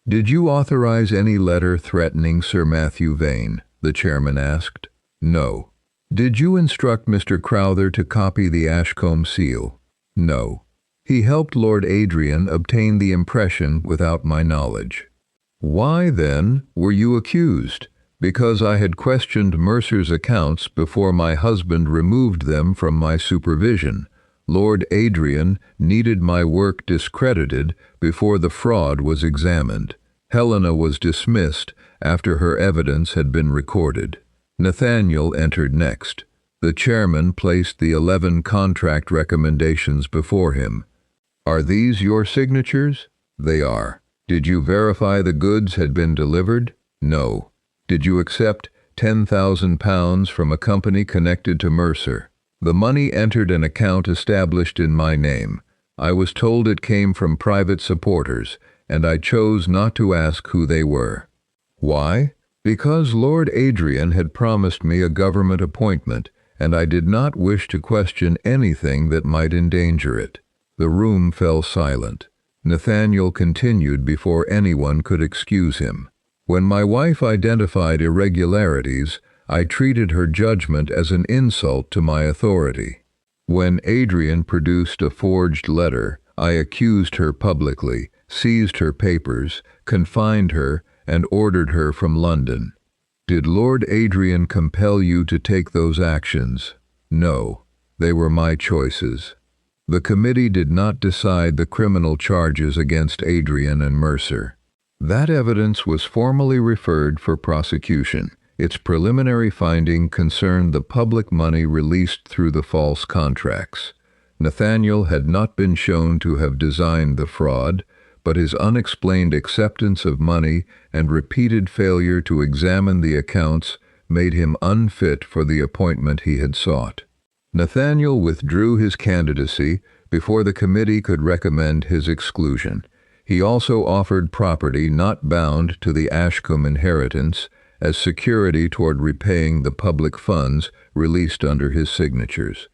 "Did you authorize any letter threatening Sir Matthew Vane?" the chairman asked. "No." "Did you instruct Mr. Crowther to copy the Ashcombe seal?" "No." "He helped Lord Adrian obtain the impression without my knowledge." "Why, then, were you accused?" "Because I had questioned Mercer's accounts before my husband removed them from my supervision. Lord Adrian needed my work discredited before the fraud was examined. Helena was dismissed after her evidence had been recorded." Nathaniel entered next. The chairman placed the 11 contract recommendations before him. "Are these your signatures?" "They are." "Did you verify the goods had been delivered?" "No." "Did you accept £10,000 from a company connected to Mercer?" "The money entered an account established in my name. I was told it came from private supporters, and I chose not to ask who they were." "Why?" "Because Lord Adrian had promised me a government appointment, and I did not wish to question anything that might endanger it." The room fell silent. Nathaniel continued before anyone could excuse him. "When my wife identified irregularities, I treated her judgment as an insult to my authority. When Adrian produced a forged letter, I accused her publicly, seized her papers, confined her, and ordered her from London." "Did Lord Adrian compel you to take those actions?" "No. They were my choices." The committee did not decide the criminal charges against Adrian and Mercer. That evidence was formally referred for prosecution. Its preliminary finding concerned the public money released through the false contracts. Nathaniel had not been shown to have designed the fraud, but his unexplained acceptance of money and repeated failure to examine the accounts made him unfit for the appointment he had sought. Nathaniel withdrew his candidacy before the committee could recommend his exclusion. He also offered property not bound to the Ashcombe inheritance as security toward repaying the public funds released under his signatures.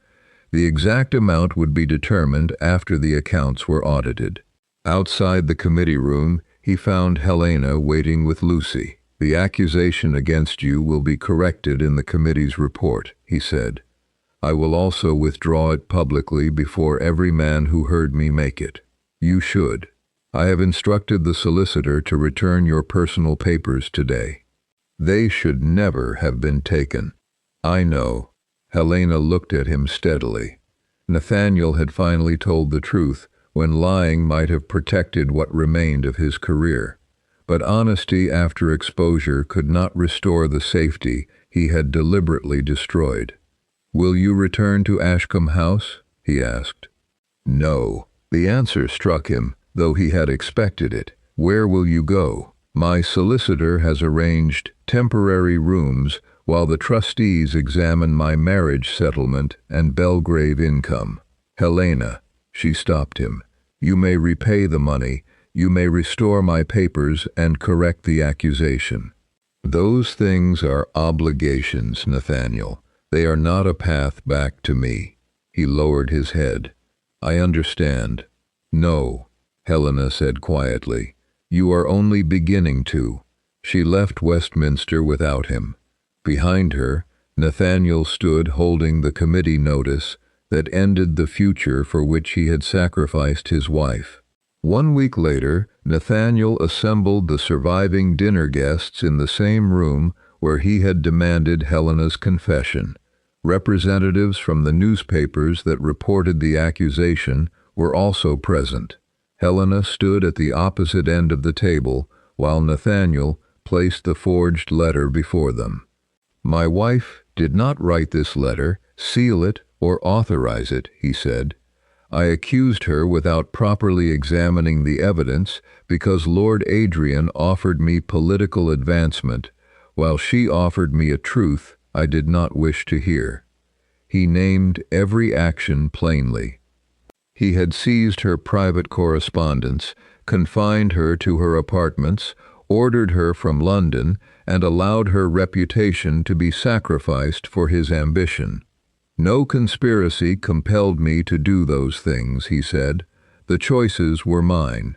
The exact amount would be determined after the accounts were audited. Outside the committee room, he found Helena waiting with Lucy. "The accusation against you will be corrected in the committee's report," he said. "I will also withdraw it publicly before every man who heard me make it. You should. I have instructed the solicitor to return your personal papers today. They should never have been taken." "I know." Helena looked at him steadily. Nathaniel had finally told the truth when lying might have protected what remained of his career. But honesty after exposure could not restore the safety he had deliberately destroyed. "Will you return to Ashcombe House?" he asked. "No." The answer struck him, though he had expected it. "Where will you go?" "My solicitor has arranged temporary rooms while the trustees examine my marriage settlement and Belgrave income." "Helena," she stopped him, "you may repay the money, you may restore my papers and correct the accusation." "Those things are obligations, Nathaniel. They are not a path back to me." He lowered his head. "I understand." "No," Helena said quietly. "You are only beginning to." She left Westminster without him. Behind her, Nathaniel stood holding the committee notice that ended the future for which he had sacrificed his wife. 1 week later, Nathaniel assembled the surviving dinner guests in the same room where he had demanded Helena's confession. Representatives from the newspapers that reported the accusation were also present. Helena stood at the opposite end of the table, while Nathaniel placed the forged letter before them. "My wife did not write this letter, seal it, or authorize it, he said. I accused her without properly examining the evidence because Lord Adrian offered me political advancement, while she offered me a truth I did not wish to hear. He named every action plainly. He had seized her private correspondence, confined her to her apartments, ordered her from London, and allowed her reputation to be sacrificed for his ambition. No conspiracy compelled me to do those things, he said. The choices were mine.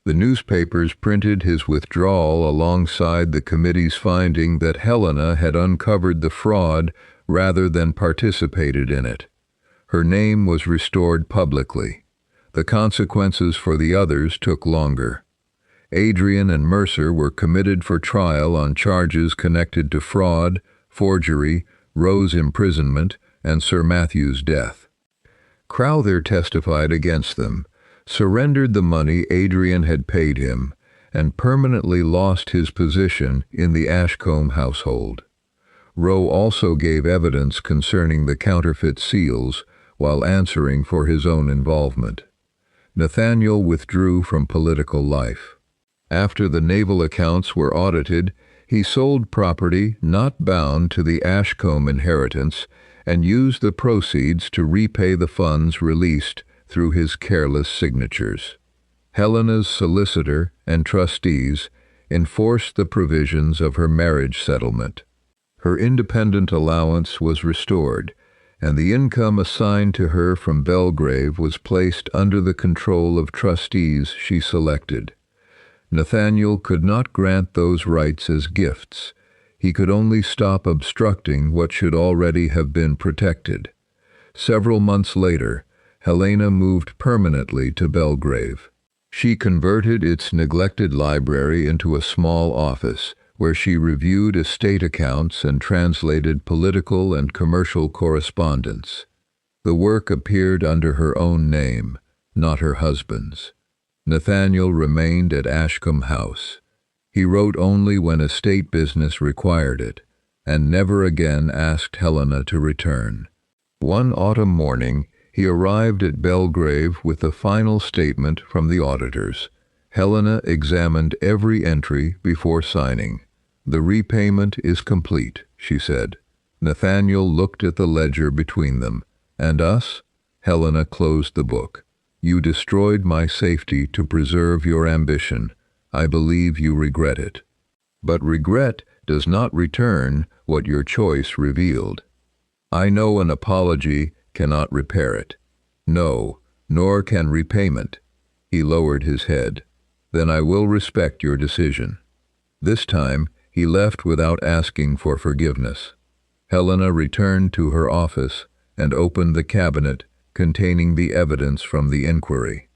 The newspapers printed his withdrawal alongside the committee's finding that Helena had uncovered the fraud rather than participated in it. Her name was restored publicly. The consequences for the others took longer. Adrian and Mercer were committed for trial on charges connected to fraud, forgery, Roe's imprisonment, and Sir Matthew's death. Crowther testified against them, surrendered the money Adrian had paid him, and permanently lost his position in the Ashcombe household. Roe also gave evidence concerning the counterfeit seals while answering for his own involvement. Nathaniel withdrew from political life. After the naval accounts were audited, he sold property not bound to the Ashcombe inheritance and used the proceeds to repay the funds released through his careless signatures. Helena's solicitor and trustees enforced the provisions of her marriage settlement. Her independent allowance was restored, and the income assigned to her from Belgrave was placed under the control of trustees she selected. Nathaniel could not grant those rights as gifts. He could only stop obstructing what should already have been protected. Several months later, Helena moved permanently to Belgrave. She converted its neglected library into a small office, where she reviewed estate accounts and translated political and commercial correspondence. The work appeared under her own name, not her husband's. Nathaniel remained at Ashcombe House. He wrote only when estate business required it, and never again asked Helena to return. One autumn morning, he arrived at Belgrave with the final statement from the auditors. Helena examined every entry before signing. "The repayment is complete," she said. Nathaniel looked at the ledger between them. "And us?" Helena closed the book. "You destroyed my safety to preserve your ambition. I believe you regret it. But regret does not return what your choice revealed. I know an apology cannot repair it. No, nor can repayment." He lowered his head. "Then I will respect your decision." This time, he left without asking for forgiveness. Helena returned to her office and opened the cabinet containing the evidence from the inquiry.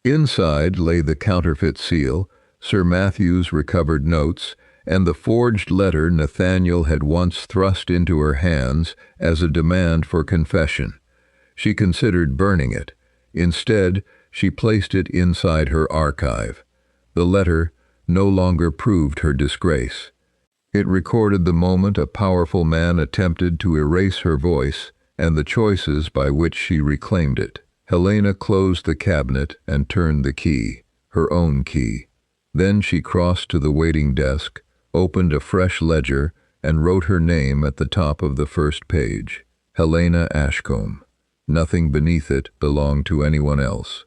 Inside lay the counterfeit seal, Sir Matthew's recovered notes, and the forged letter Nathaniel had once thrust into her hands as a demand for confession. She considered burning it. Instead, she placed it inside her archive. The letter no longer proved her disgrace. It recorded the moment a powerful man attempted to erase her voice and the choices by which she reclaimed it. Helena closed the cabinet and turned the key, her own key. Then she crossed to the waiting desk, opened a fresh ledger, and wrote her name at the top of the first page, Helena Ashcombe. Nothing beneath it belonged to anyone else.